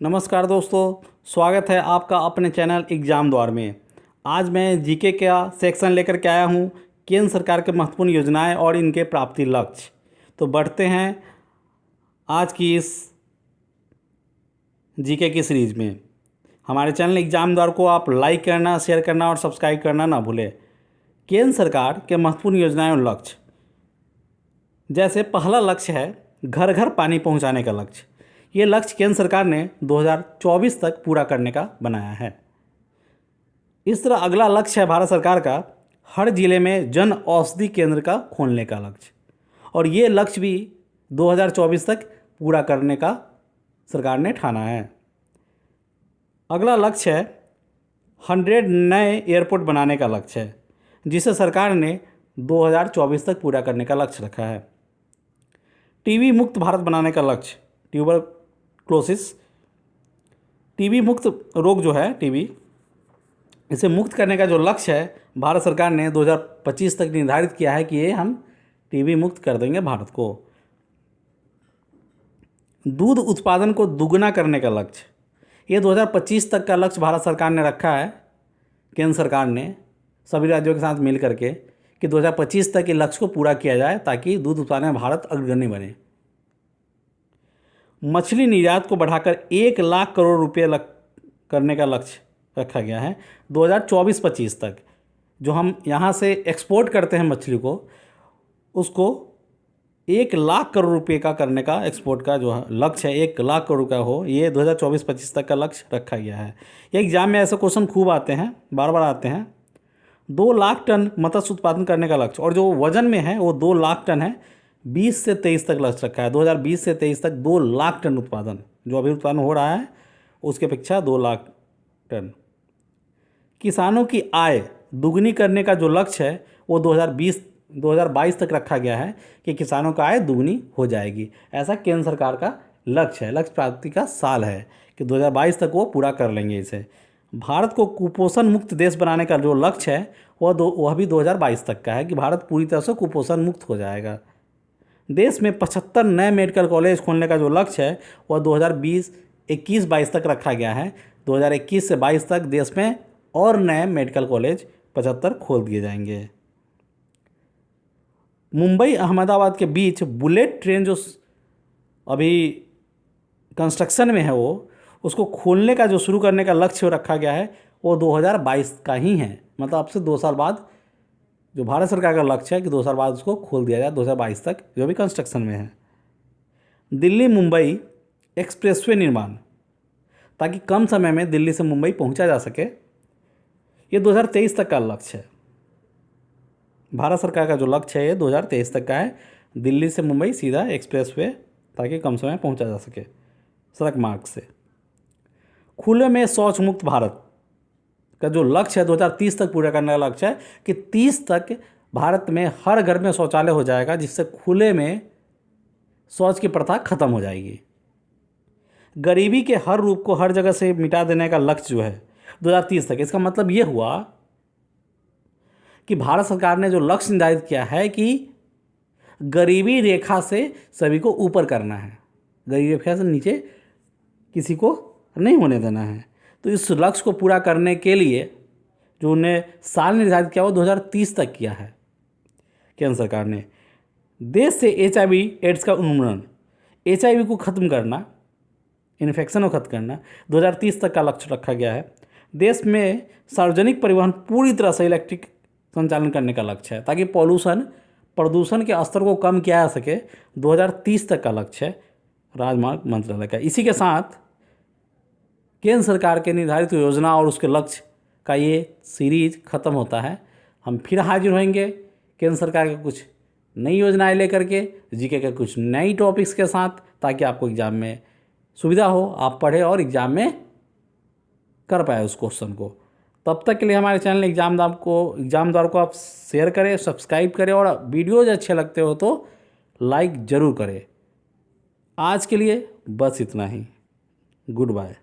नमस्कार दोस्तों, स्वागत है आपका अपने चैनल एग्ज़ाम द्वार में। आज मैं जीके का सेक्शन लेकर के आया हूँ, केंद्र सरकार के महत्वपूर्ण योजनाएं और इनके प्राप्ति लक्ष्य। तो बढ़ते हैं आज की इस जीके की सीरीज़ में। हमारे चैनल एग्ज़ाम द्वार को आप लाइक करना, शेयर करना और सब्सक्राइब करना ना भूलें। केंद्र सरकार के महत्वपूर्ण योजनाएं और लक्ष्य, जैसे पहला लक्ष्य है घर घर पानी पहुँचाने का लक्ष्य। ये लक्ष्य केंद्र सरकार ने 2024 तक पूरा करने का बनाया है। इस तरह अगला लक्ष्य है भारत सरकार का हर जिले में जन औषधि केंद्र का खोलने का लक्ष्य, और ये लक्ष्य भी 2024 तक पूरा करने का सरकार ने ठाना है। अगला लक्ष्य है 100 नए एयरपोर्ट बनाने का लक्ष्य है, जिसे सरकार ने 2024 तक पूरा करने का लक्ष्य रखा है। टीबी मुक्त भारत बनाने का लक्ष्य, टीबी मुक्त रोग जो है टीबी, इसे मुक्त करने का जो लक्ष्य है भारत सरकार ने 2025 तक निर्धारित किया है कि ये हम टीबी मुक्त कर देंगे भारत को। दूध उत्पादन को दुगना करने का लक्ष्य, ये 2025 तक का लक्ष्य भारत सरकार ने रखा है, केंद्र सरकार ने सभी राज्यों के साथ मिल करके, कि 2025 तक के लक्ष्य को पूरा किया जाए ताकि दूध उत्पादन में भारत अग्रणी बने। मछली निर्यात को बढ़ाकर 1 लाख करोड़ रुपये करने का लक्ष्य रखा गया है 2024-25 तक। जो हम यहाँ से एक्सपोर्ट करते हैं मछली को, उसको 1 लाख करोड़ रुपये का करने का एक्सपोर्ट का जो लक्ष्य है 1 लाख करोड़ का हो, ये 2024-25 तक का लक्ष्य रखा गया है। ये एग्जाम में ऐसे क्वेश्चन खूब आते हैं, बार बार आते हैं। 2 लाख टन मत्स्य उत्पादन करने का लक्ष्य, और जो वजन में है वो 2 लाख टन है। 20 से 23 तक लक्ष्य रखा है, 2020 से 23 तक 2 लाख टन उत्पादन, जो अभी उत्पादन हो रहा है उसके अपेक्षा 2 लाख टन। किसानों की आय दुगनी करने का जो लक्ष्य है वो 2022 तक रखा गया है कि किसानों का आय दुगनी हो जाएगी। ऐसा केंद्र सरकार का लक्ष्य है, लक्ष्य प्राप्ति का साल है कि 2022 तक वो पूरा कर लेंगे इसे। भारत को कुपोषण मुक्त देश बनाने का जो लक्ष्य है वह भी 2022 तक का है कि भारत पूरी तरह से कुपोषण मुक्त हो जाएगा। देश में 75 नए मेडिकल कॉलेज खोलने का जो लक्ष्य है वह 2021-22 तक रखा गया है। 2021 से 22 तक देश में और नए मेडिकल कॉलेज 75 खोल दिए जाएंगे। मुंबई अहमदाबाद के बीच बुलेट ट्रेन जो अभी कंस्ट्रक्शन में है उसको खोलने का जो शुरू करने का लक्ष्य रखा गया है वो 2022 का ही है। मतलब अब से 2 साल बाद जो भारत सरकार का लक्ष्य है कि 2 साल बाद उसको खोल दिया जाए 2022 तक, जो भी कंस्ट्रक्शन में है। दिल्ली मुंबई एक्सप्रेसवे निर्माण, ताकि कम समय में दिल्ली से मुंबई पहुंचा जा सके, ये 2023 तक का लक्ष्य है। भारत सरकार का जो लक्ष्य है ये 2023 तक का है, दिल्ली से मुंबई सीधा एक्सप्रेसवे, ताकि कम समय में पहुंचा जा सके सड़क मार्ग से। खुले में शौच मुक्त भारत का जो लक्ष्य है 2030 तक पूरा करने का लक्ष्य है कि 30 तक भारत में हर घर में शौचालय हो जाएगा, जिससे खुले में शौच की प्रथा खत्म हो जाएगी। गरीबी के हर रूप को हर जगह से मिटा देने का लक्ष्य जो है 2030 तक, इसका मतलब ये हुआ कि भारत सरकार ने जो लक्ष्य निर्धारित किया है कि गरीबी रेखा से सभी को ऊपर करना है, गरीबी रेखा से नीचे किसी को नहीं होने देना है। तो इस लक्ष्य को पूरा करने के लिए जो उन्हें साल निर्धारित किया वो 2030 तक किया है केंद्र सरकार ने। देश से HIV एड्स का उन्मूलन, HIV को ख़त्म करना, इन्फेक्शन को खत्म करना 2030 तक का लक्ष्य रखा गया है। देश में सार्वजनिक परिवहन पूरी तरह से इलेक्ट्रिक संचालन करने का लक्ष्य है, ताकि प्रदूषण के स्तर को कम किया जा सके। 2030 तक का लक्ष्य है राजमार्ग मंत्रालय का। इसी के साथ केंद्र सरकार के निर्धारित योजना और उसके लक्ष्य का ये सीरीज ख़त्म होता है। हम फिर हाजिर होंगे केंद्र सरकार के कुछ नई योजनाएं लेकर के, जीके के कुछ नई टॉपिक्स के साथ, ताकि आपको एग्ज़ाम में सुविधा हो, आप पढ़े और एग्ज़ाम में कर पाए उस क्वेश्चन को। तब तक के लिए हमारे चैनल एग्ज़ाम द्वार को आप शेयर करें, सब्सक्राइब करें, और वीडियोज़ अच्छे लगते हो तो लाइक ज़रूर करें। आज के लिए बस इतना ही। Good bye.